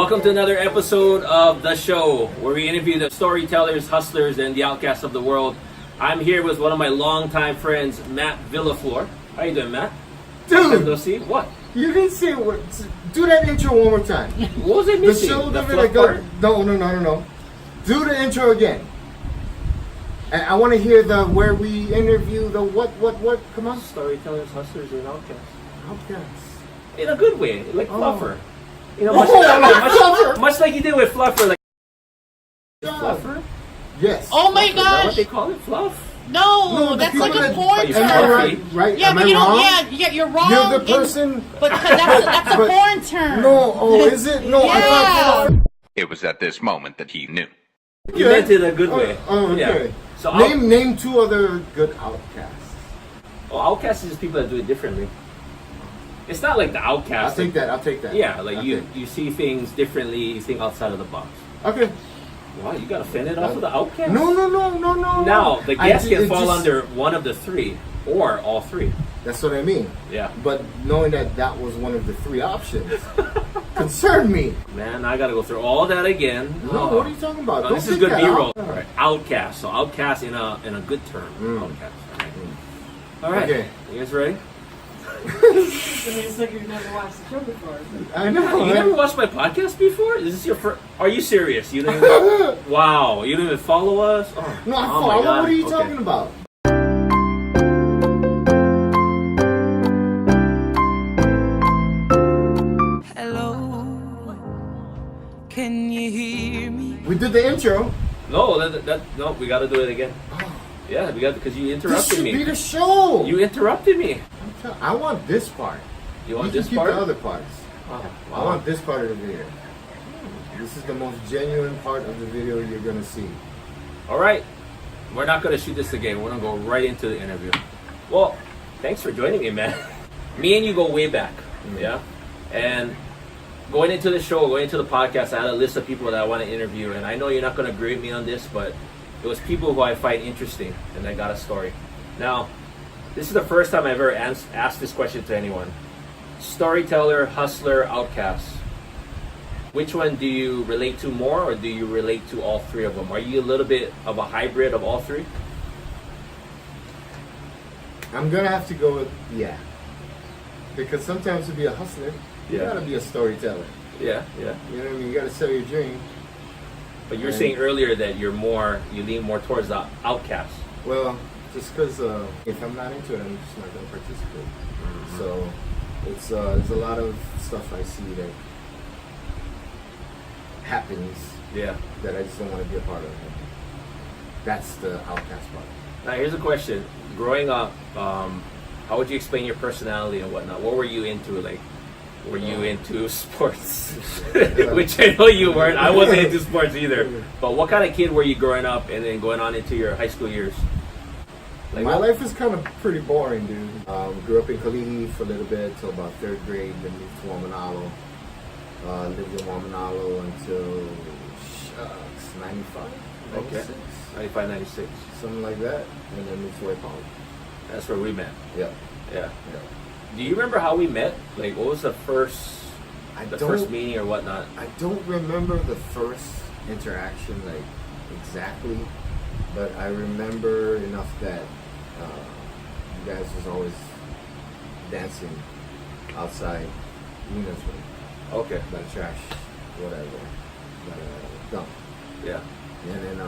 Welcome to another episode of the show where we interview the storytellers, hustlers, and the outcasts of the world. I'm here with one of my longtime friends, Matt Villaflor. How you doing, Matt? Dude! Lucy, what? You didn't say what. Do that intro one more time. What was I missing? The show the that fluff I go. part? No. Do the intro again. And I want to hear the where we interview the what. Come on. Storytellers, hustlers, and outcasts. Outcasts. In a good way, like Fluffer. You know, Fluffer. much like you did with Fluffer. Like Yeah. Fluffer? Yes. Oh my Is that what gosh! they call it? Fluff? No, the that's people like a that- porn Oh, you Am I term. right? Right? Yeah, Am but I you don't. wrong? Yeah, you're wrong. You're the person. But that's a But- porn term. No. Oh, is it? No. I thought. Yeah. It was at this moment that he knew. You meant it in a good way. Oh, okay. Yeah. So Name two other good outcasts. outcasts is just people that do it differently. It's not like the outcast. I'll take that. Yeah, like Okay. you see things differently, you think outside of the box. Okay. Wow, you got offended off of the outcast? No. Now, the guest I- can it fall just- under one of the three, or all three. That's what I mean. Yeah. But knowing that was one of the three options concerned me. Man, I gotta go through all that again. No, what are you talking about? Oh, Don't this is take good that B-roll. out. All right. Outcast. So outcast in a good term. Outcast. All right. Okay. You guys ready? It's like you've never watched the show before. I know. You never watched my podcast before? Is this your first? Are you serious? You didn't even... Wow. You didn't even follow us? Oh, No, I oh follow. my God. What are you Okay. talking about? Hello, can you hear me? We did the intro. No, no, we got to do it again. Yeah, we got because you This interrupted should me. be the show. You interrupted me. I want this part. You want You this can keep part? the other parts. Oh, I want this part of the video. This is the most genuine part of the video you're gonna see. All right, we're not gonna shoot this again. We're gonna go right into the interview. Well, thanks for joining me, man. Me and you go way back, yeah. And going into the show, going into the podcast, I had a list of people that I want to interview, and I know you're not gonna agree with me on this, but it was people who I find interesting, and I got a story. Now, this is the first time I've ever asked this question to anyone. Storyteller, hustler, outcast. Which one do you relate to more, or do you relate to all three of them? Are you a little bit of a hybrid of all three? I'm gonna have to go with yeah. Because sometimes to be a hustler, you Yeah. gotta be a storyteller. Yeah. You know what I mean? You gotta sell your dream. But you were Right. saying earlier that you lean more towards the outcast. Well, just because if I'm not into it, I'm just not gonna participate. So it's there's a lot of stuff I see that happens Yeah. that I just don't want to be a part of. That's the outcast part. Now here's a question: growing up, how would you explain your personality and whatnot? What were you into? Like, were you into sports? Which I know you weren't. I wasn't into sports either. But what kind of kid were you growing up and then going on into your high school years? Like, My life was kind of pretty boring, dude. Grew up in Kalihi for a little bit till about third grade, then moved to Wamanalo. Lived in Wamanalo until 95, Okay. 96, 95, 96. something like that, and then moved to Waipahu. That's where we met. Yeah. Yeah. Do you remember how we met? Like, what was the first first meeting or whatnot? I don't remember the first interaction like exactly, but I remember enough that you guys was always dancing outside Nina's room Okay. by the trash, whatever, by the dump. Yeah. And then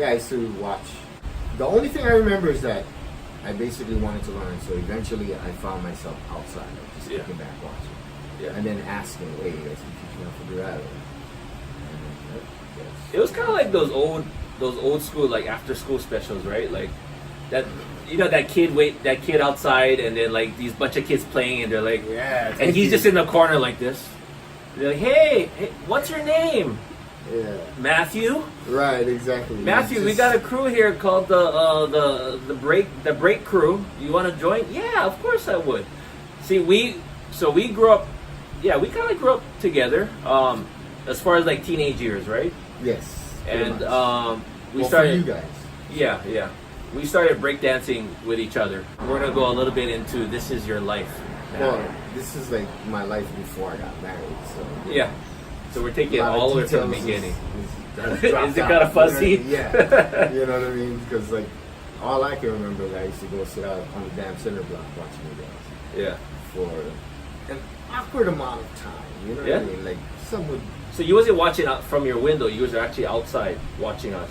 I used to watch. The only thing I remember is that I basically wanted to learn, so eventually I found myself outside, like just Yeah. kicking back watching. Yeah. And then asking, "Wait, you guys can teach me how to do that?" And It was kind of like those old school like after school specials, right? Like that, you know, that kid outside, and then like these bunch of kids playing, and they're like, yeah, and he's just in the corner like this. They're like, hey, what's your name? yeah, Matthew. right, exactly. Matthew, we got a crew here called the break crew. You want to join? Yeah, of course I would. See, we grew up. Yeah, we kind of grew up together. As far as like teenage years, right? yes, pretty And much. we Well, started. for you guys. Yeah. We started breakdancing with each other. We're gonna go a little bit into This Is Your Life. Well, this is like my life before I got married, so Yeah. So we're taking it lot of all the way from the details beginning. dropped Is it out, kind of you know? fuzzy? Yeah. You know what I mean? Because like all I can remember, I used to go sit out on the damn center block watching you guys Yeah. for an awkward amount of time. You know what Yeah. I mean? Like some would, So you wasn't watching out from your window. You was actually outside watching us.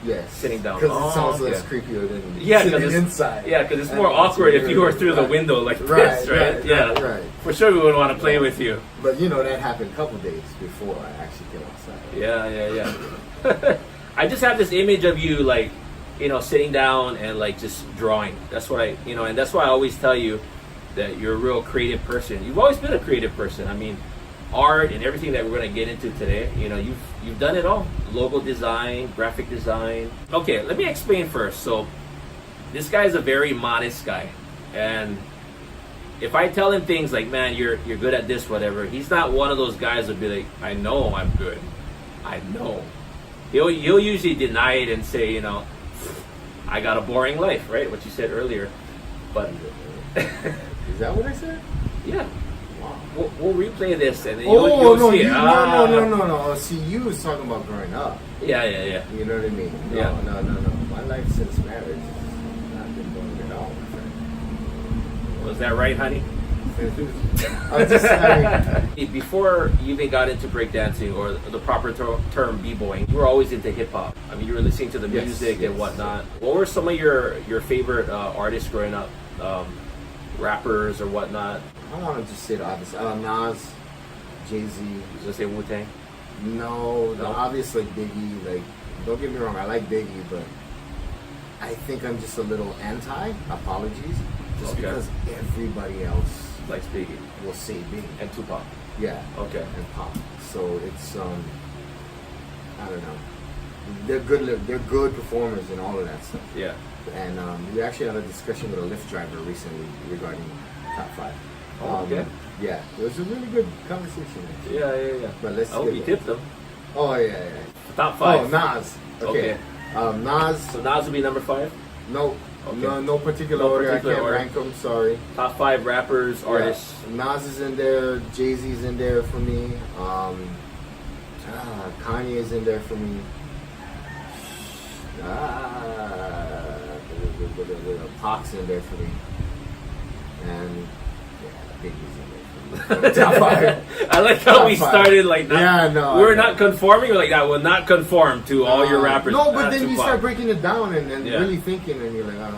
yes, Sitting down. because Oh, it sounds less okay. creepier than Yeah, sitting it's inside. Yeah, because it's And more watching awkward if you were you. through the Right. window like Right, this, right? right, Yeah. right, right. For sure, we would want to play with you. But you know that happened a couple days before I actually came outside. Yeah. I just have this image of you like, sitting down and like just drawing. That's what and that's why I always tell you that you're a real creative person. You've always been a creative person. I mean, art and everything that we're going to get into today, you've done it all. Logo design, graphic design. Okay, let me explain first. So, this guy is a very modest guy, and if I tell him things like, man, you're good at this, whatever, he's not one of those guys that'll be like, I know I'm good. I know. He'll usually deny it and say, I got a boring life, right? What you said earlier. But Is that what I said? yeah, Wow. we'll replay this and then Oh you'll no, see it. no. See, you was talking about growing up. Yeah. You know what I mean? No, Yeah. no. My life since marriage has not been going at all, my friend. Was that right, honey? I'm just saying. Before you even got into breakdancing or the proper term b-boying, you were always into hip-hop. I mean, you were listening to the Yes, music yes. and whatnot. What were some of your favorite artists growing up? Rappers or whatnot? I want to just say the obvious. Nas, Jay-Z. Just say Wu-Tang? No, No? obvious like Biggie. Like, don't get me wrong, I like Biggie, but I think I'm just a little anti. Apologies, just Okay. because everybody else Likes Biggie will say Biggie. and Tupac. Yeah. Okay. And pop. So it's I don't know. They're good performers and all of that stuff. Yeah. And we actually had a discussion with a Lyft driver recently regarding top 5. Oh, okay. Yeah, it was a really good conversation. Actually. Yeah. But let's I hope get you it. tipped them. Oh yeah. Top 5. Oh, Nas. Okay. Nas. So Nas would be number 5? No. Okay. No particular No order. particular I can't order. rank them. Sorry. Top 5 rappers, artists. Yeah. Nas is in there. Jay-Z's in there for me. Kanye's in there for me. Pac's in there for me. And yeah, Biggie's in there for me. Top 5. I like how Top we 5. started like that. Yeah, no, We're I know. not conforming. We're like, I will not conform to all your rappers. No, but then you Tupac. start breaking it down and Yeah. really thinking, and you're like,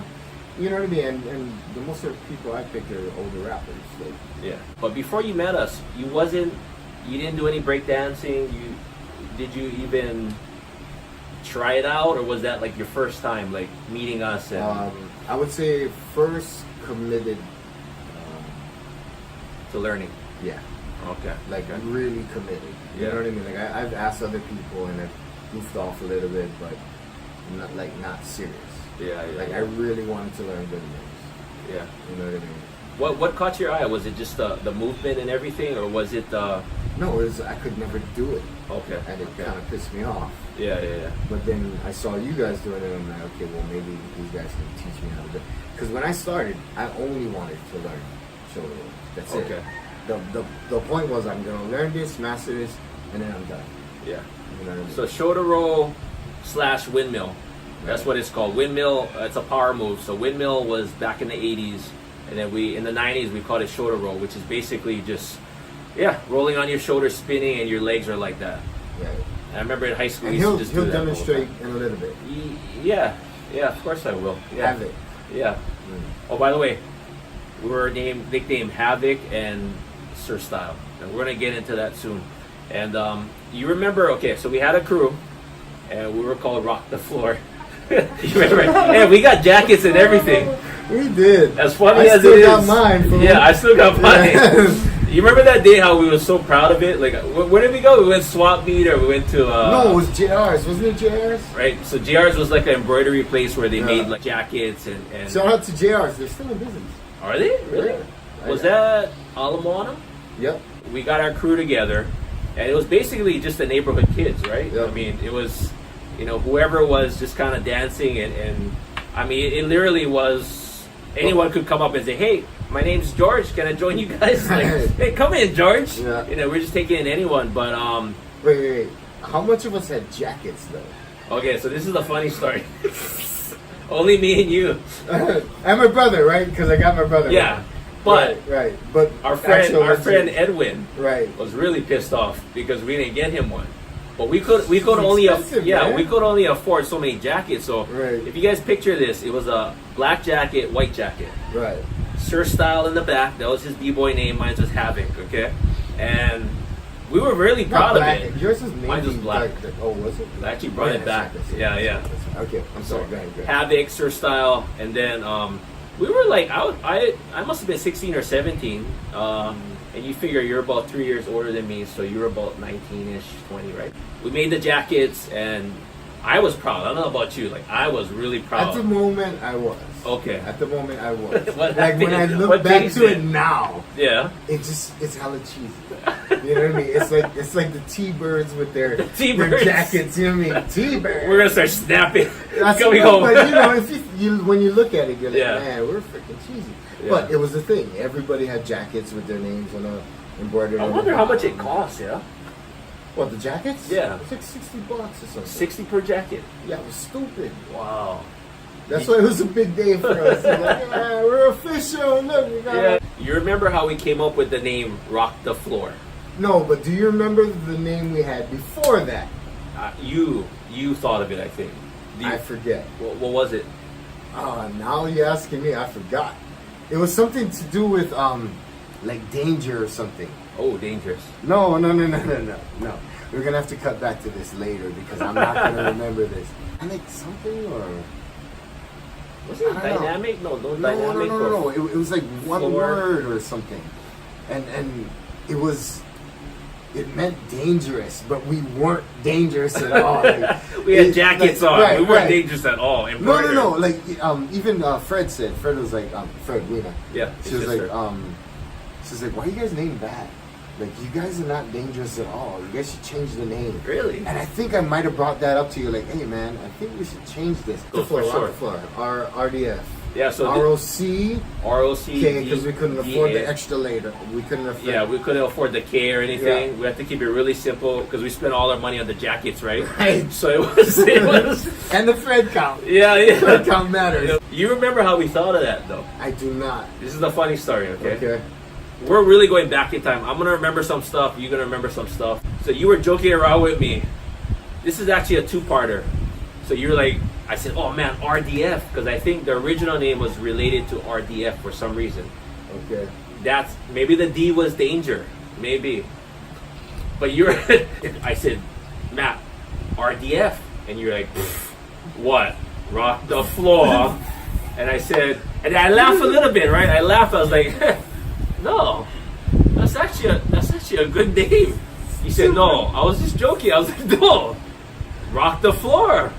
you know what I mean? And the most of the people I pick are older rappers. Like, Yeah. But before you met us, you didn't do any breakdancing. Did you even try it out, or was that like your first time, like meeting us? And I would say first committed, to learning. yeah, Okay. like Okay. really committed. You Yeah. know what I mean? Like I've asked other people and I've goofed off a little bit, but not serious. Yeah. Like I really wanted to learn good moves. Yeah. You know what I mean? What caught your eye? Was it just the movement and everything, or was it? No, it was I could never do it, Okay. and it Okay. kind of pissed me off. Yeah. But then I saw you guys doing it, and I'm like, okay, well maybe these guys can teach me how to do it. Because when I started, I only wanted to learn shoulder roll. That's Okay. it. The point was I'm gonna learn this, master this, and then I'm done. Yeah. You know what I mean? So shoulder roll / windmill. That's Right. what it's called. Windmill. It's a power move. So windmill was back in the 80s, and then in the 90s we called it shoulder roll, which is basically just rolling on your shoulders, spinning, and your legs are like that. yeah. I remember in high school And we used he'll to just do that all the demonstrate time. in a little bit. Yeah. Of course I will. Yeah. Have it. Yeah. Oh, by the way, we were nicknamed Havoc and Sir Style, and we're gonna get into that soon. And you remember? Okay, so we had a crew, and we were called Rock the Floor. You remember? Yeah, we got jackets and everything. We did. As funny I as still it is. got mine. Fool. Yeah, I still got mine. Yeah. You remember that day how we were so proud of it? Like, where did we go? We went swap meet, or we went to No, it was JR's. Wasn't it JR's? right. So JR's was like an embroidery place where they Yeah. made like jackets and Shout out to JR's. They're still in business. are they really? Yeah. Was that Alamoana? Yep. We got our crew together, and it was basically just the neighborhood kids, right? Yep. I mean, it was, whoever was just kind of dancing, and I mean, it literally was anyone could come up and say, "Hey, my name's George. Can I join you guys? Like, hey, come in, George. Yeah. You know, we're just taking in anyone. But Wait. How much of us had jackets though? okay, so this is the funny story. Only me and you. And my brother, right? Because I got my brother. Yeah, but right. But our friend, actual legit- Edwin, right? was really pissed off because we didn't get him one. But we could expensive, man. we could only afford so many jackets. So Right. if you guys picture this, it was a black jacket, white jacket. Right. Sir Style in the back. That was his b-boy name. Mine was Havoc. Okay, and we were really proud of black. it. Yours was Mine was navy, black. oh, was it? I actually brought it back. that's right. Yeah. Okay, I'm sorry. Go ahead. Havoc, Sir Style, and then we were like, I must have been 16 or 17, and you figure you're about 3 years older than me, so you were about 19ish, 20, right? We made the jackets, and I was proud. I don't know about you, like I was really proud. At the moment, I was. Okay. At the moment, I was. What Like when I happened? look What back changed to it? it now, Yeah. it's hella cheesy. You know what I mean? It's like the T-Birds with their T-Birds. jackets. You know what I mean? T-Birds. We're gonna start snapping. That's Coming what, home. but you know, if you when you look at it, you're like, Yeah. man, we're freaking cheesy. Yeah. But it was the thing. Everybody had jackets with their names on a embroidered. I on the wonder how much bottom. it costs. Yeah. What, the jackets? Yeah. It's like $60 or something. 60 per jacket. Yeah, it was stupid. Wow. That's why it was a big day for us. We're like, yeah, we're official. Look, we got Yeah. it. You remember how we came up with the name Rock the Floor? No, but do you remember the name we had before that? You thought of it, I think. Do you- I forget. what was it? Now you're asking me. I forgot. It was something to do with like danger or something. Oh, dangerous. No. We're gonna have to cut back to this later because I'm not gonna remember this. Like something or Was it I don't know. dynamic? No, dynamic. no. or- It was like one Floor. word or something, and it meant dangerous, but we weren't dangerous at all. Like, We had it- jackets like, on. right, we weren't right. dangerous at all. No. Embroidered. Like even Fred was like Fred Wiener. Yeah. She was his like sister. she's like, why you guys named that? Like you guys are not dangerous at all. You guys should change the name. Really? And I think I might have brought that up to you, like, hey man, I think we should change this. Oh, for sure. Our RDF. Yeah. So ROC ROC. because we couldn't afford the extra later. We couldn't afford. Yeah, we couldn't afford the K or anything. Yeah. We had to keep it really simple because we spent all our money on the jackets, right? Right. So it was. And the Fred count. Yeah. Fred count matters. You remember how we thought of that, though? I do not. This is a funny story, okay? Okay. We're really going back in time. I'm gonna remember some stuff. You're gonna remember some stuff. So you were joking around with me. This is actually a two-parter. So you're like, I said, oh man, RDF, because I think the original name was related to RDF for some reason. Okay. That's maybe the D was danger, maybe. But you're, I said, Matt, RDF, and you're like, what? Rock the floor. And I said, and I laughed a little bit, right? I laughed. I was like, no, that's actually a good name. He said, no, I was just joking. I was like, no, rock the floor.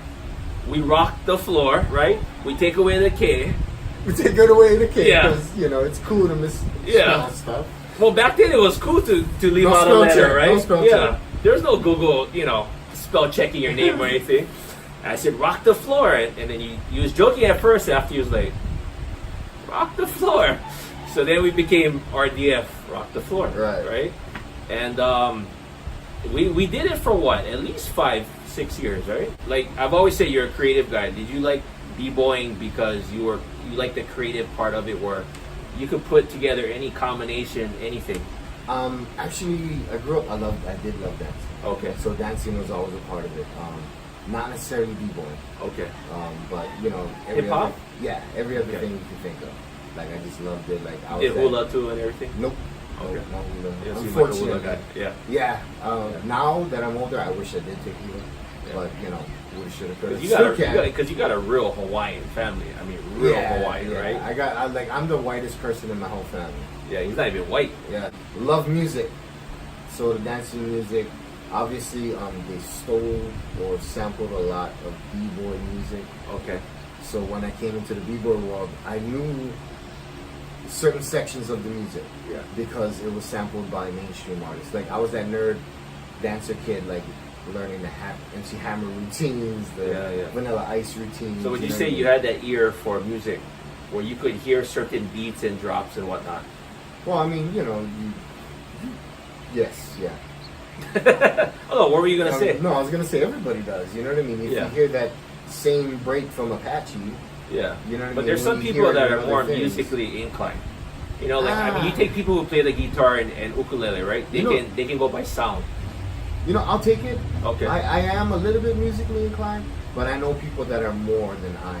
We rock the floor, right? We take away the K. We take it away the kid Yeah. because it's cool to misspell Yeah. stuff. Well, back then it was cool to leave No out a spell letter, check, right? no spell yeah. check. There's no Google, spell checking your name or anything. And I said, rock the floor. And then he was joking at first. After he was like, rock the floor. So then we became RDF, rock the floor. Right. Right? And we did it for what? At least 5-6 years, right? Like, I've always said you're a creative guy. Did you like b-boying because you like the creative part of it where you could put together any combination, anything? Actually, I did love dancing. Okay. So dancing was always a part of it. Not necessarily b-boying, Okay. but every Hip-hop? other, every other Okay. thing you can think of. Like I just loved it. Like I was Did that- hula too and everything? Nope. Okay. No hula. Yeah, seems like a hula Unfortunately. guy. Yeah. Yeah. Yeah. Now that I'm older, I wish I did take hula. Yeah. But would have, should have, could have. Because you got a real Hawaiian family. I mean, real Hawaiian, right? I'm the whitest person in my whole family. Yeah, he's not even white. Yeah. Love music. So the dancing music, obviously, they stole or sampled a lot of b-boy music. Okay. So when I came into the b-boy world, I knew certain sections of the music. Yeah. Because it was sampled by mainstream artists. Like I was that nerd dancer kid, like learning the MC Hammer routines, the Yeah, yeah. Vanilla Ice routines. So would you know say what I you mean? had that ear for music where you could hear certain beats and drops and whatnot? Well, I mean, yes, yeah. Oh, what were you gonna say? No, I was gonna say everybody does. You know what I mean? If Yeah. you hear that same break from Apache, Yeah, you know what I but mean? there's some When you people hear it that in are other more things. musically inclined. You know, like I mean, you take people who play the guitar and ukulele, right? They You know- they can go by sound. You know, I'll take it. Okay. I am a little bit musically inclined, but I know people that are more than I.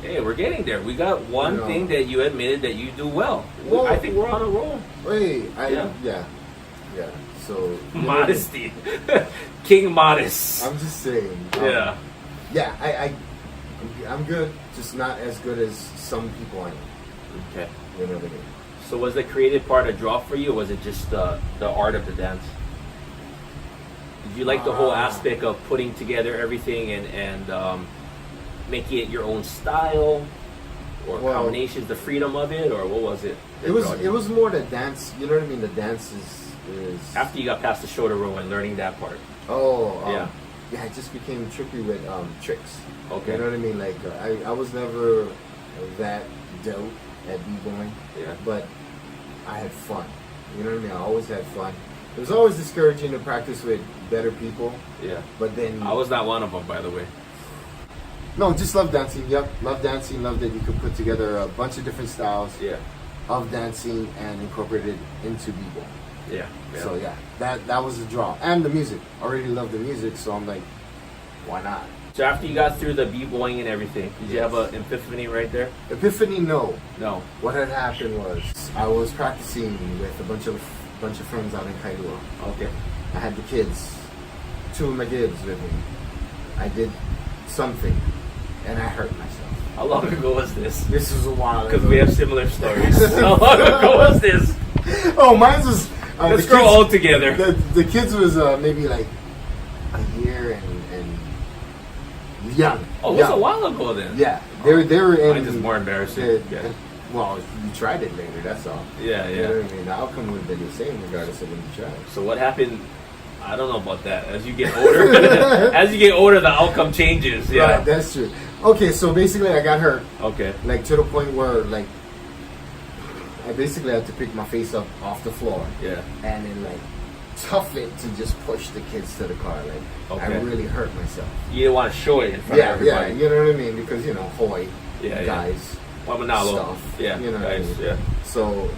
Hey, we're getting there. We got one No. thing that you admitted that you do well. Whoa. I think we're on a roll. Wait, Yeah. yeah. So you know, Modesty, King Modest. I'm just saying. Yeah. Yeah, I'm good. Just not as good as some people I know. Okay. You know what I mean? So was the creative part a draw for you, or was it just the art of the dance? Did you like the whole aspect of putting together everything and making it your own style, or Well- combinations, the freedom of it, or what was it? that drawed you? It was more the dance. You know what I mean? The dance is After you got past the shoulder roll and learning that part. yeah. It just became trippy with tricks. Okay. You know what I mean? Like I was never that dope at b-boying, Yeah. but I had fun. You know what I mean? I always had fun. It was always discouraging to practice with better people, Yeah. but then I was not one of them, by the way. no, just love dancing. Yep, love dancing. Love that you could put together a bunch of different styles Yeah. of dancing and incorporate it into b-boy. Yeah. So yeah, that was the draw, and the music. I already love the music, so I'm like, why not? So after you got through the b-boying and everything, did you have an epiphany right there? Epiphany, no. No. What had happened was I was practicing with a bunch of friends out in Kailua. Okay. I had the kids, 2 of my kids with me. I did something, and I hurt myself. How long ago was this? This was a while Because ago. we have similar stories. How long ago was this? Oh, mine was. Let's the grow kids- old together. The kids was maybe like a year and young. Oh, it was young. a while ago then. Yeah, they were in. Mine is more embarrassing. the- Well, you tried it later. That's all. Yeah, You know yeah. what I mean? The outcome would have been the same regardless of when you tried. So what happened? I don't know about that. As you get older, as you get older, the outcome changes. Yeah. Right, that's true. Okay, so basically, I got hurt, Okay. like to the point where, like, I basically had to pick my face up off the floor Yeah. and then like tough it to just push the kids to the car. Like, I Okay. really hurt myself. You didn't want to show it in front of Yeah, everybody. you know what I mean? Because Hoy Yeah, yeah. guys. Wamanalo. Stuff. Yeah. You know what I guys. mean? Yeah. So,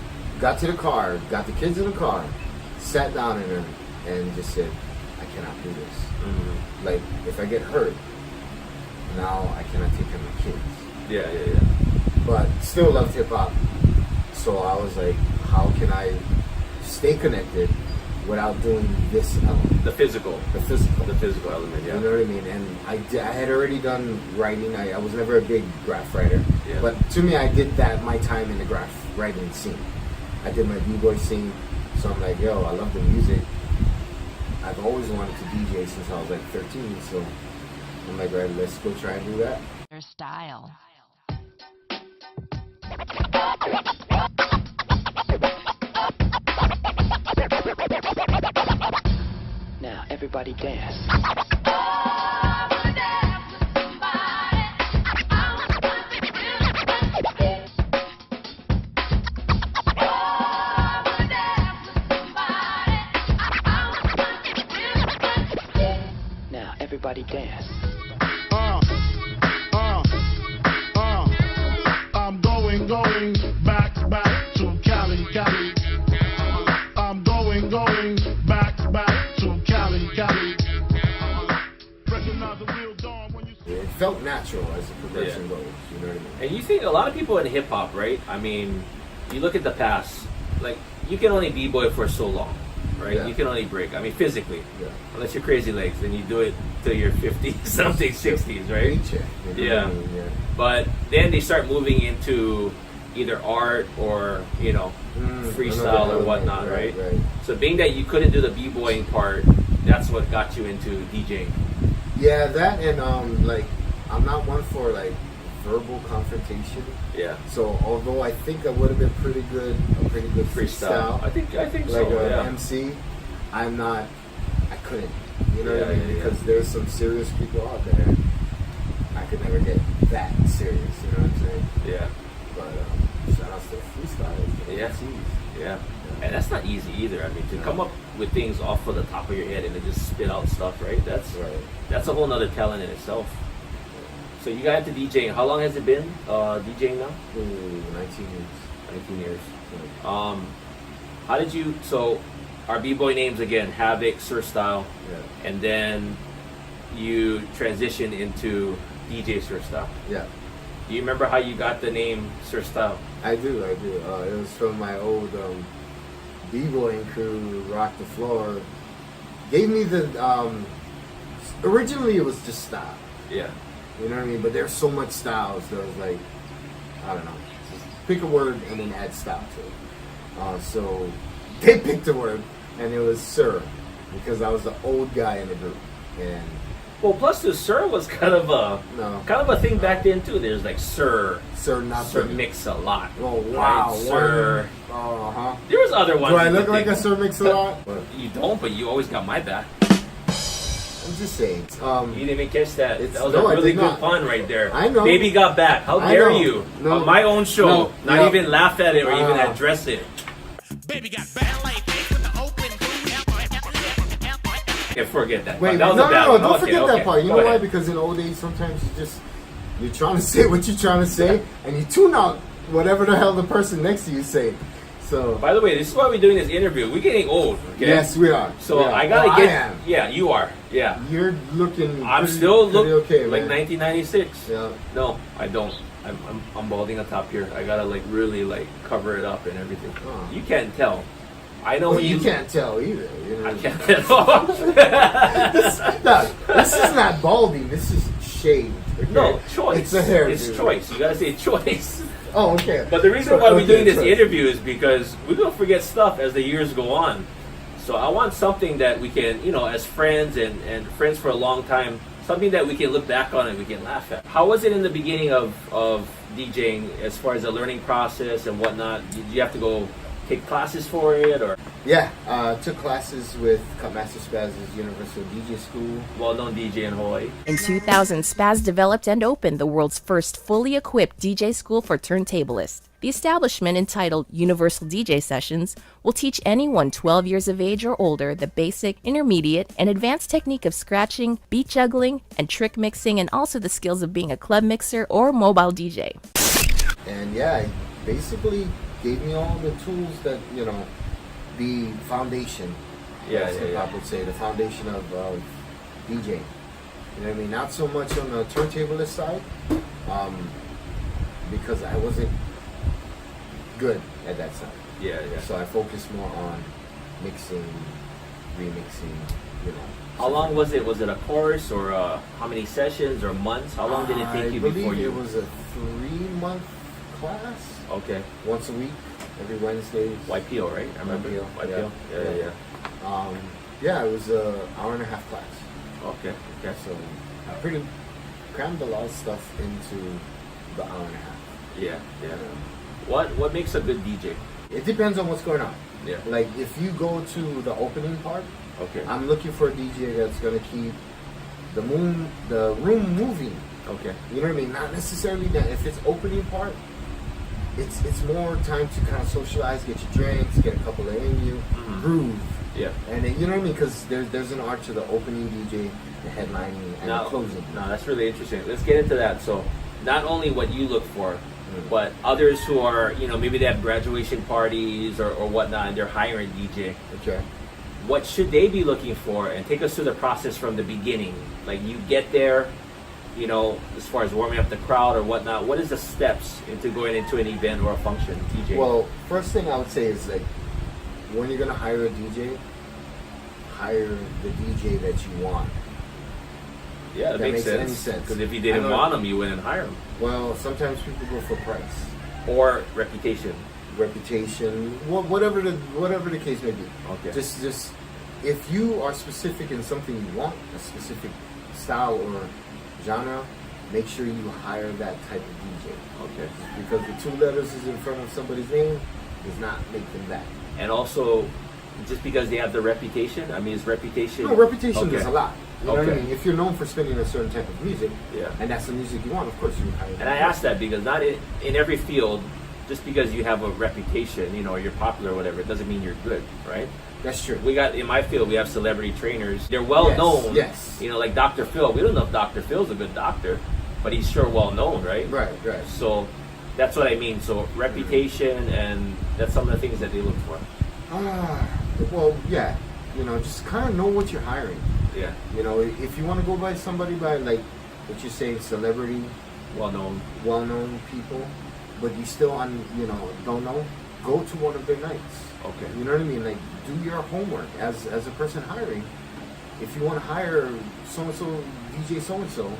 got to the car, got the kids in the car, sat down in them, and just said, I cannot do this. Mhm. Like, if I get hurt, now I cannot take care of my kids. Yeah. Yeah. Yeah. But still loved hip hop. So I was like, how can I stay connected without doing this element, The physical. the physical? The physical element. Yeah. You know what I mean? And I had already done writing. I was never a big graph writer. Yeah. But to me, I did that my time in the graph writing scene. I did my b-boy scene. So I'm like, yo, I love the music. I've always wanted to DJ since I was like 13. So I'm like, right, let's go try and do that. Your style. Now everybody dance. Now everybody dance. I'm going back to Cali. I'm going back to Cali. Recognize the real dawn when you see. It felt natural as the progression Yeah. goes. You know what I mean? And you think a lot of people in hip hop, right? I mean, you look at the past, like you can only b-boy for so long, right? Yeah. You can only break. I mean, physically, Yeah. unless you're crazy legs, then you do it till you're 50 something, 60s, right? Paycheck, you know Yeah. what I mean? Yeah. But then they start moving into either art or freestyle Another or whatnot, right? Right. So being that you couldn't do the b-boying part, that's what got you into DJing. Yeah, that and like I'm not one for like verbal confrontation. Yeah. So although I think I would have been a pretty good freestyle, I think like so. a Yeah. MC, I couldn't. You know what I Yeah, mean? yeah, yeah. Because there's some serious people out there. I could never get that serious. You know what I'm saying? Yeah. But shout out to freestyle. Yeah. Yeah. And that's not easy either. I mean, to come up with things off of the top of your head and then just spit out stuff, right? That's a whole nother talent in itself. So you got into DJing. How long has it been DJing now? 19 years. 19 years. Yeah. How did you? So our b-boy names again: Havoc, Sir Style, Yeah. and then you transitioned into DJ Sir Style. Yeah. Do you remember how you got the name Sir Style? I do. It was from my old b-boying crew, Rock the Floor. Gave me the originally it was just style. Yeah. You know what I mean? But there's so much style, so it was like, I don't know. Just pick a word and then add style to it. So they picked a word, and it was Sir, because I was the old guy in the group. And Well, plus the Sir was kind of a thing back then too. There's like Sir not Sir Sir. Mix-a-Lot. Oh wow, right? Sir. Uh-huh. There was other ones. Do I you look could like a think Sir Mix-a-Lot? of. You don't, but you always got my back. I'm just saying. You didn't even catch that. It's- That was no, a I really did good not. pun right there. I know. Baby got back. How I dare know. you? No. On my own show. No. Not Yeah. even laugh at it or even Ah. address it. Baby got ballet face with the open Okay, forget that. Wait, that was no, a bad no, one. don't Okay, forget okay. that part. You Go know why? ahead. Because in old age, sometimes you're trying to say what you're trying to say, and you tune out whatever the hell the person next to you say. So By the way, this is why we're doing this interview. We're getting old. Okay? yes, we are. So Yeah. I gotta Well, get. I am. Yeah, you are. Yeah. You're looking. I'm pretty, still pretty look okay, like man. 1996. Yeah. No, I don't. I'm balding on top here. I gotta like really like cover it up and everything. Oh. You can't tell. I know Well, when you can't tell either. You know? I can't tell. this is not balding. This is shaved. Okay? No, choice. It's a hair. It's choice. You gotta say choice. Oh, okay. But the reason why we're doing this choice. interview is because we're gonna forget stuff as the years go on. So I want something that we can, as friends and friends for a long time, something that we can look back on and we can laugh at. How was it in the beginning of DJing as far as the learning process and whatnot? Did you have to go take classes for it, or Yeah, took classes with Cutmaster Spaz's Universal DJ School. well-known DJ in Hawaii? In 2000, Spaz developed and opened the world's first fully equipped DJ school for turntablists. The establishment, entitled Universal DJ Sessions, will teach anyone 12 years of age or older the basic, intermediate, and advanced technique of scratching, beat juggling, and trick mixing, and also the skills of being a club mixer or mobile DJ. And yeah, it basically gave me all the tools that, the foundation. Yeah, as yeah, hip-hop yeah. would say, the foundation of DJing. You know what I mean? Not so much on the turntablist side, because I wasn't good at that side. Yeah, yeah. So I focused more on mixing, remixing, How long was it? Was it a course, or how many sessions or months? How long did it take you I believe before you? it was a 3-month class, Okay. once a week, every Wednesday. YPO, right? I remember. YPO, YPO. yeah. Yeah. Yeah, it was an hour and a half class. Okay. Okay. So I pretty crammed a lot of stuff into the hour and a half. Yeah. Yeah. What makes a good DJ? It depends on what's going on. Yeah. Like if you go to the opening part, Okay. I'm looking for a DJ that's gonna keep the room moving. Okay. You know what I mean? Not necessarily that if it's opening part, it's more time to kind of socialize, get your drinks, get a couple in you, groove. Yeah. And then, you know what I mean? Because there's an art to the opening DJ, the headlining, and the closing. No, that's really interesting. Let's get into that. So, not only what you look for, but others who are, maybe they have graduation parties or whatnot, and they're hiring DJ. Okay. What should they be looking for? And take us through the process from the beginning. Like you get there, as far as warming up the crowd or whatnot. What is the steps into going into an event or a function, DJ? Well, first thing I would say is like, when you're gonna hire a DJ, hire the DJ that you want. yeah, that makes any sense. sense. Because if you I didn't know- want them, you wouldn't hire them. Well, sometimes people go for price, Or reputation. reputation, whatever the case may be. Okay. Just if you are specific in something you want, a specific style or genre, make sure you hire that type of DJ. Okay. Because the 2 letters is in front of somebody's name does not make them that. And also, just because they have the reputation, I mean, is reputation... No, reputation Okay. is a lot. You know what I Okay. mean? If you're known for spinning a certain type of music, Yeah. and that's the music you want, of course you hire. And I ask that because not in every field, just because you have a reputation, you know, or you're popular or whatever, it doesn't mean you're good, right? That's true. We got in my field, we have celebrity trainers. They're well Yes, known. yes. You know, like Dr. Phil. We don't know if Dr. Phil's a good doctor, but he's sure well known, right? Right, right. So that's what I mean. So reputation, and that's some of the things that they look for. Well, yeah. You know, just kind of know what you're hiring. Yeah, You know, if you want to go by somebody by like what you're saying, celebrity, well known. well-known people, but you still don't know, go to one of their nights. Okay. You know what I mean? Like, do your homework as a person hiring. If you want to hire so and so DJ so and so,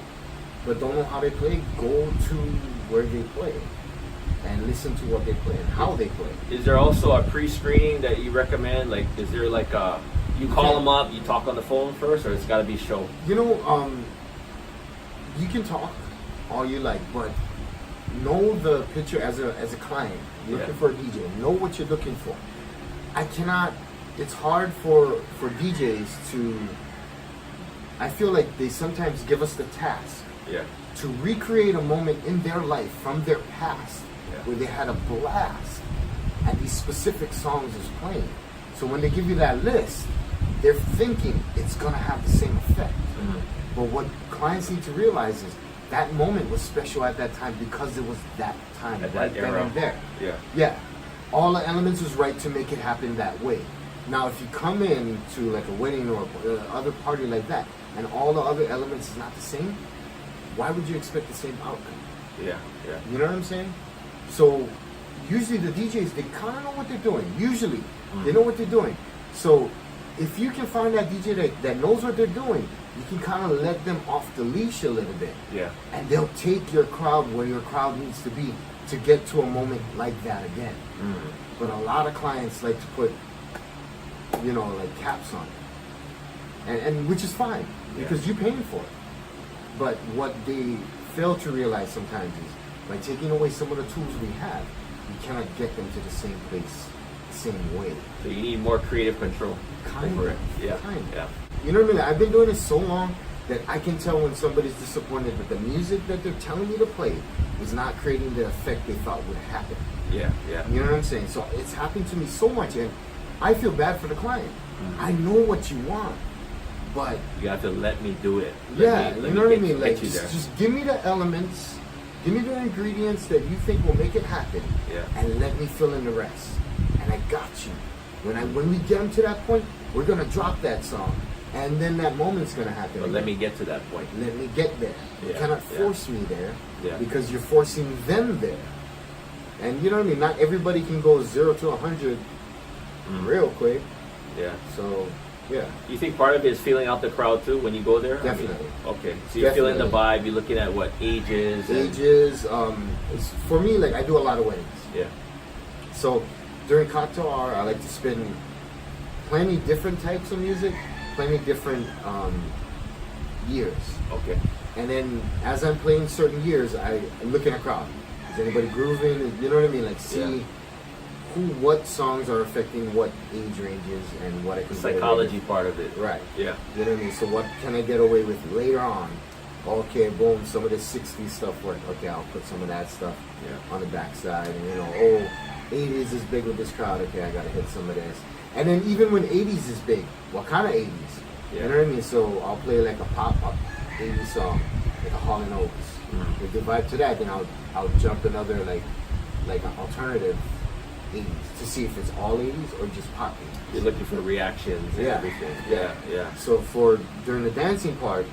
but don't know how they play, go to where they play and listen to what they play and how they play. Is there also a pre-screening that you recommend? Like, is there like a you call them up, you talk on the phone first, or it's got to be show? You know, you can talk all you like, but know the picture as a client. You're looking Yeah. for a DJ. Know what you're looking for. I cannot. It's hard for DJs to. I feel like they sometimes give us the task Yeah. to recreate a moment in their life from their past Yeah. where they had a blast and these specific songs is playing. So when they give you that list, they're thinking it's gonna have the same effect. Mm-hmm. But what clients need to realize is that moment was special at that time because it was that time, At that right then era. and there. Yeah. Yeah, all the elements was right to make it happen that way. Now, if you come in to like a wedding or other party like that, and all the other elements is not the same, why would you expect the same outcome? Yeah. Yeah. You know what I'm saying? So usually the DJs, they kind of know what they're doing. Usually they know what they're doing. So if you can find that DJ that knows what they're doing, you can kind of let them off the leash a little bit. Yeah. And they'll take your crowd where your crowd needs to be to get to a moment like that again. But a lot of clients like to put, like caps on it. And which is fine, because you're paying for it. But what they fail to realize sometimes is by taking away some of the tools we have, we cannot get them to the same place, the same way. So you need more creative control Kind over of, it. Yeah. kind of. Yeah. You know what I mean? I've been doing this so long that I can tell when somebody's disappointed that the music that they're telling me to play is not creating the effect they thought would happen. Yeah. Yeah. You know what I'm saying? So it's happened to me so much, and I feel bad for the client. I know what you want, but You have to let me do it. yeah, you know what I mean? Like, Get you there. just give me the elements, give me the ingredients that you think will make it happen, Yeah. and let me fill in the rest. And I got you. When we get them to that point, we're gonna drop that song, and then that moment's gonna happen. But let me again. get to that point. Let me get there. You Yeah, cannot yeah. force me there, Yeah. because you're forcing them there. And you know what I mean? Not everybody can go 0 to 100 real quick. Yeah. So, yeah. You think part of it is feeling out the crowd too when you go there? Definitely. Okay. So you're feeling the Definitely. vibe. You're looking at what ages. and- Ages, it's, for me, like, I do a lot of weddings. Yeah. So during cocktail hour, I like to spin plenty different types of music, plenty different years. Okay. And then as I'm playing certain years, I look at a crowd. Is anybody grooving? You know what I mean? Like, see Yeah. what songs are affecting what age ranges and what I can The get away psychology part of it. with. Right. Yeah. You know what I mean? So what can I get away with later on? Okay, boom, some of the 60s stuff worked. Okay, I'll put some of that stuff Yeah. on the backside. And 80s is big with this crowd. Okay, I gotta hit some of this. And then even when 80s is big, what kind of 80s? Yeah. You know what I mean? So I'll play like a pop-up 80s song, like a Hall & Oates. Mhm. With the vibe to that, then I'll jump another like an alternative 80s to see if it's all 80s or just pop 80s. You're looking for reactions and Yeah. everything. Yeah. Yeah. So during the dancing part,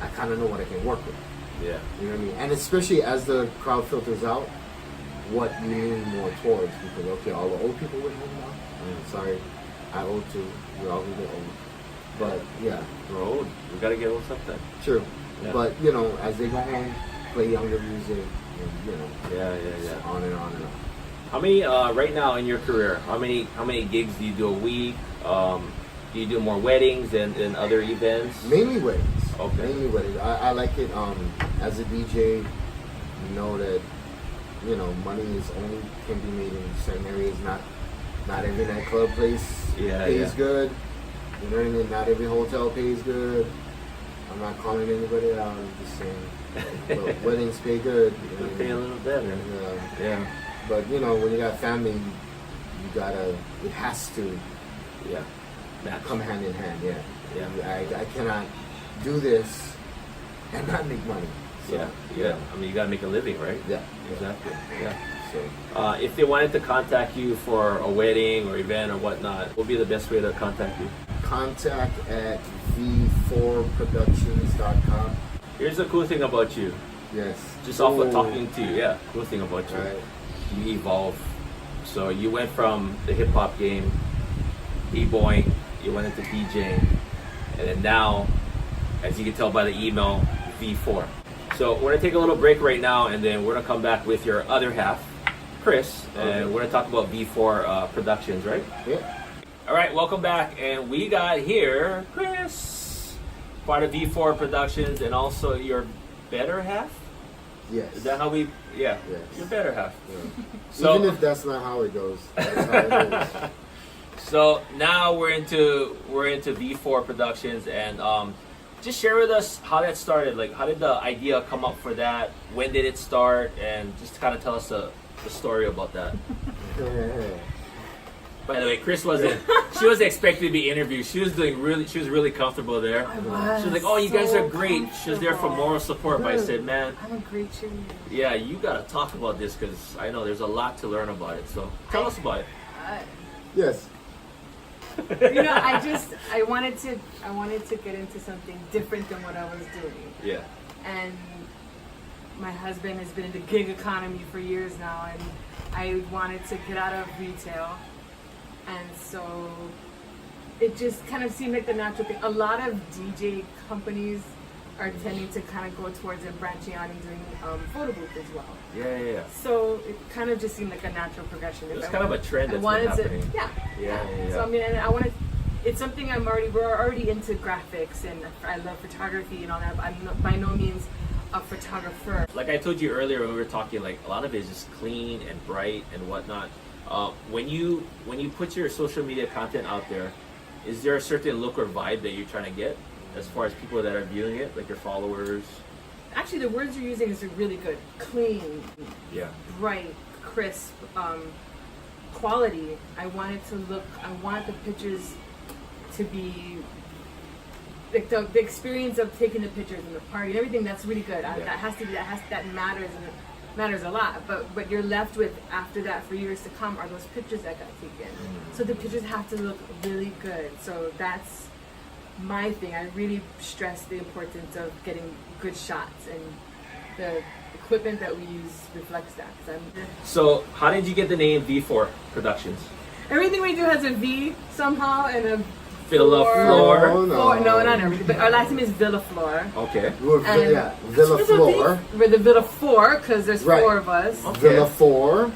I kind of know what I can work with. Yeah. You know what I mean? And especially as the crowd filters out, what you lean more towards. Because, okay, all the old people went home now. Sorry, I old too. We're all a bit old. But, yeah, We're old. We gotta get old sometime. true. Yeah. But, as they go home, play younger music, and, Yeah. Yeah. Yeah. on and on and on. How many right now in your career? How many gigs do you do a week? Do you do more weddings and other events? Mainly weddings. Okay. Mainly weddings. I like it as a DJ, you know that, money can be made in certain areas. Not every nightclub place Yeah, pays yeah. good. You know what I mean? Not every hotel pays good. I'm not calling anybody out. I'm just saying. But weddings pay good. They pay a little better. Yeah. But you know, when you got family, you gotta. It has to Yeah. Match. come hand in hand. Yeah. Yeah. I cannot do this and not make money. So, Yeah. Yeah. I mean, you gotta make a living, right? Yeah. Exactly. Yeah. So If they wanted to contact you for a wedding or event or whatnot, what would be the best way to contact you? contact at v4productions.com. Here's the cool thing about you. Yes. Just off of Ooh. talking to you, yeah, cool thing about you. Right. You evolve. So you went from the hip hop game, b-boying, you went into DJing, and then now, as you can tell by the email, V4. So we're gonna take a little break right now, and then we're gonna come back with your other half, Chris, and we're gonna talk about V4 Productions, right? Yeah. All right, welcome back, and we got here Chris, part of V4 Productions, and also your better half. Yes. Is that how we? Yeah, Yes. your better half. Yeah. So, Even if that's not how it goes, that's how it goes. so now we're into V4 Productions, and just share with us how that started. Like, how did the idea come up for that? When did it start? And just kind of tell us the story about that. By the way, Chris wasn't. She wasn't expected to be interviewed. She was really comfortable there. I was. She was like, "Oh, you guys so are great." She was there for comfortable. moral support. But I said, "Man, I'm a great cheerleader. yeah, you gotta talk about this because I know there's a lot to learn about it. So tell us about it." Yes. You know, I wanted to get into something different than what I was doing. Yeah. And my husband has been in the gig economy for years now, and I wanted to get out of retail. And so it just kind of seemed like the natural thing. A lot of DJ companies are tending to kind of go towards it, branching out and doing photo booth as well. Yeah. So it kind of just seemed like a natural progression. It's kind of a trend that's been happening. Yeah. So I mean, and I wanted. It's something we're already into graphics, and I love photography and all that. But I'm by no means a photographer. Like I told you earlier when we were talking, like a lot of it is just clean and bright and whatnot. When you put your social media content out there, is there a certain look or vibe that you're trying to get as far as people that are viewing it, like your followers? Actually, the words you're using is really good. Clean, Yeah. bright, crisp, quality. I wanted the pictures to be like the experience of taking the pictures and the party and everything. That's really good. Yeah. That matters, and it matters a lot. But what you're left with after that for years to come are those pictures that got taken. So the pictures have to look really good. So that's my thing. I really stress the importance of getting good shots, and the equipment that we use reflects that. 'Cause So how did you get the name V4 Productions? everything we do has a V somehow and a Villa Floor. Oh, no. Floor. No, not everything. But our last name is Villa Floor. Okay. We're And yeah, Villa There's a V. Floor. We're the Villa 4 because there's Right. 4 of us. Villa 4.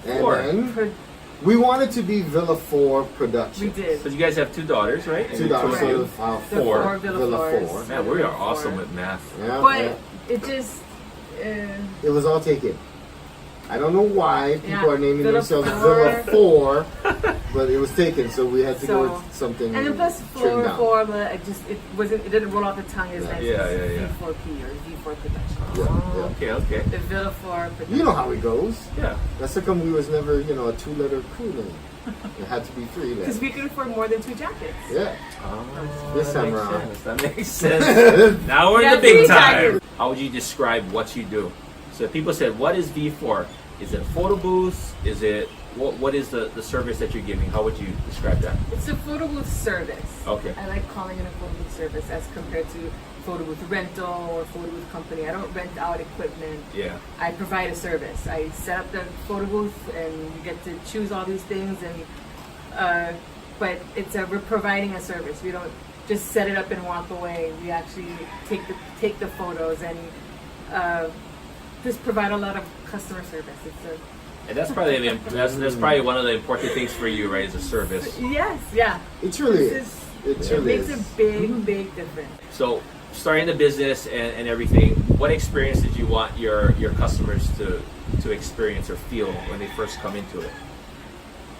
And Four. then we wanted to be Villa 4 Productions. We did. So you guys have 2 daughters, right? And Two you dollars. told you. So The Four. four Villa Villa Floors. 4. Man, we are Four. awesome with math. Yeah, But yeah. it just. It was all taken. I don't know why people Yeah, are naming Villa themselves 4. Villa 4, but it was taken, so we had to go So- with something And then plus trimmed 4, down. 4, but it didn't roll off the tongue as Yeah. nice Yeah, as yeah. V4P or V4 Production. Yeah, Okay. The Villa 4 Production. You know how it goes. Yeah. That's how come we was never, a 2-letter crew name. It had to be 3 Because letters. we could afford more than 2 jackets. Yeah. This that time makes around. sense. That makes sense. Now we're in Yeah, the big three time. jackets. How would you describe what you do? So people said, what is V4? Is it a photo booth? Is it, what is the service that you're giving? How would you describe that? It's a photo booth service. Okay. I like calling it a photo booth service as compared to photo booth rental or photo booth company. I don't rent out equipment. Yeah. I provide a service. I set up the photo booth and you get to choose all these things, and but we're providing a service. We don't just set it up and walk away. We actually take the photos and just provide a lot of customer service. And that's probably that's probably one of the important things for you, right? Is a service. Yes, yeah. It truly This is. is- It It truly makes is. a big difference. So starting the business and everything, what experience did you want your customers to experience or feel when they first come into it?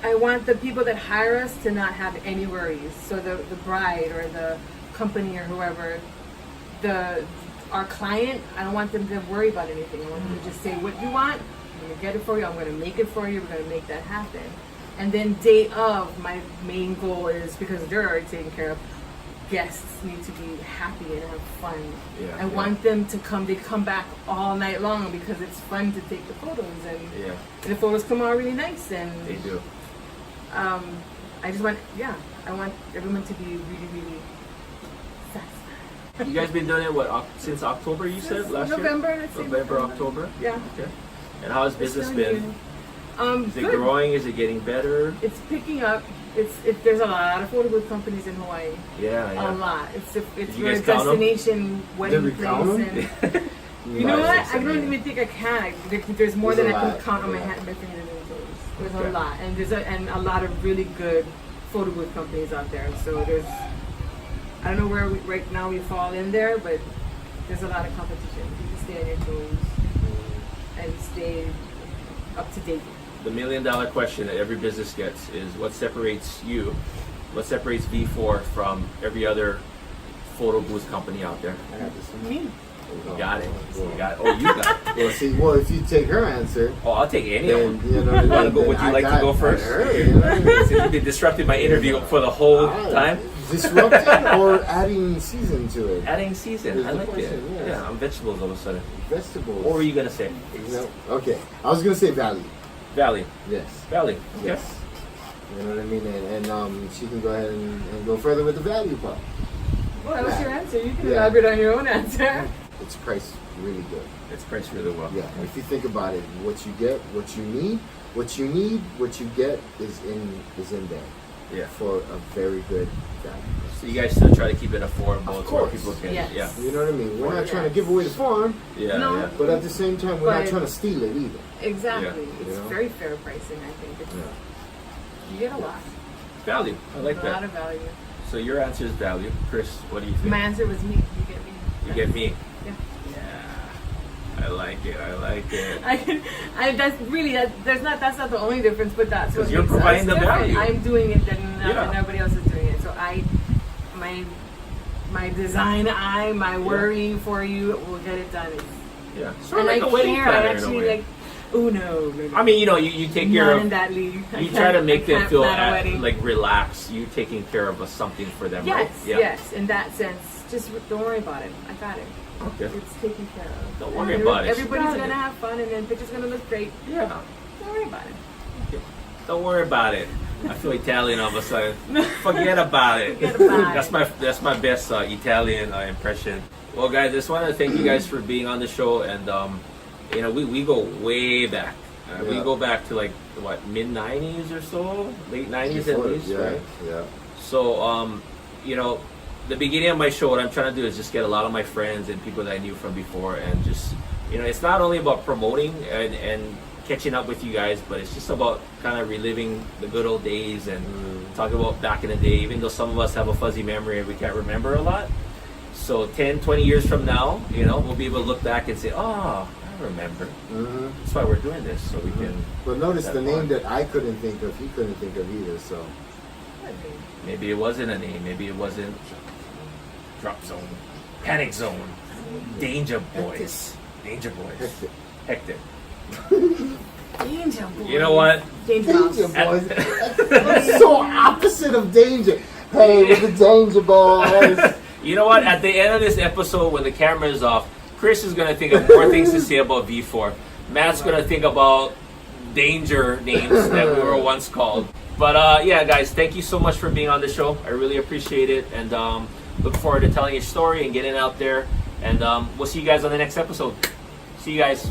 I want the people that hire us to not have any worries. So the bride or the company or whoever, our client, I don't want them to worry about anything. I want them to just say what you want. I'm gonna get it for you. I'm gonna make it for you. We're gonna make that happen. And then day of, my main goal is, because they're already taken care of, guests need to be happy and have fun. Yeah, I want them to come. They come back all night long because it's fun to take the photos, and the photos come out really nice. And They do. I just want, I want everyone to be really, really satisfied. You guys been doing it since October? You said last November, year. let's say November, October. Yeah. Okay. And how has business It's been? Is it good. growing? Is it getting better? It's picking up. There's a lot of photo booth companies in Hawaii. Yeah, A yeah. lot. It's you a guys count 'em? destination wedding Did we count place. 'em? And you know what? I don't even think I can. There's more There's than a I can lot, count on my yeah. hand, my fingers and toes. There's Okay. a lot, and there's a lot of really good photo booth companies out there. So I don't know where right now we fall in there, but there's a lot of competition. You can stay on your toes and stay up to date. The $1 million question that every business gets is what separates V4 from every other photo booth company out there? I got this one. Me. You got it. You got it. Oh, you got it. Well, if you take her answer, Oh, I'll take any of then them. you know. You wanna go- then would you I like to got go first? her, you know? Since you've been disrupting my interview for the whole time. Disrupting or adding season to it. Adding season. Here's I the like it. question, yes. Yeah, I'm vegetables all of a sudden. Vegetables. What were you going to say? No. Okay, I was gonna say value. Valley. Yes. Valley. Okay. Yes. You know what I mean? And she can go ahead and go further with the value part. Well, that was your answer. You can Yeah. elaborate on your own answer. It's priced really good. It's priced really well. Yeah. If you think about it, what you get, what you need, what you get is in there. Yeah. For a very good value. So you guys still try to keep it affordable Of to where course. people can. Yes. Yeah. You know what I mean? We're not Yes. trying to give away the farm, Yeah. No. Yeah. but at the same time, we're not But- trying to steal it either. Exactly. Yeah. It's You know? very fair pricing, I think. You get a lot. Value. I like a lot that. of value. So your answer is value. Chris, what do you think? My answer was me. You get me. You get me. Yeah. Yeah. I like it. I like it. That's not the only difference, but that's 'Cause what you're makes providing us the different. value. I'm doing it and Yeah. nobody else is doing it. So my design eye, my worrying for you will get it done. Yeah. Sort of And like I a wedding care. planner I in a actually way. like. Oh no. I mean, you take care Not of. in that league. I You can't- try to make I them can't feel plan a wedding. like relaxed. You taking care of something for them, Yes, right? Yeah. yes. In that sense, just don't worry about it. I got it. Okay. It's taken care of. Don't worry about it. Everybody's Got it. gonna have fun, and then picture's gonna look great. Yeah. Don't worry about it. Don't worry about it. I feel Italian all of a sudden. Forget about it. Forget about That's my best Italian impression. Well, guys, I just wanted to thank you guys for being on the show, and we go way back. We Yeah. go back to like what, mid '90s or so, late '90s at least, yeah, right? yeah. So, the beginning of my show, what I'm trying to do is just get a lot of my friends and people that I knew from before, and just, it's not only about promoting and catching up with you guys, but it's just about kind of reliving the good old days and talking about back in the day, even though some of us have a fuzzy memory and we can't remember a lot. So 10, 20 years from now, we'll be able to look back and say, oh, I remember. Mm-hmm. That's why we're doing this, so we can. But notice that the name part. that I couldn't think of, he couldn't think of either. So Maybe it wasn't a name. Maybe it wasn't Drop Zone, Panic Zone, Danger Boys. Danger Boys. Hectic. Danger boys. You know what? Danger Danger mouse. Boys. That's so opposite of danger. Hey, with the Danger Boys. You know what? At the end of this episode, when the camera is off, Chris is going to think of more things to say about V4. Matt's going to think about danger names that we were once called. But yeah, guys, thank you so much for being on the show. I really appreciate it, and look forward to telling your story and getting out there. And we'll see you guys on the next episode. See you guys.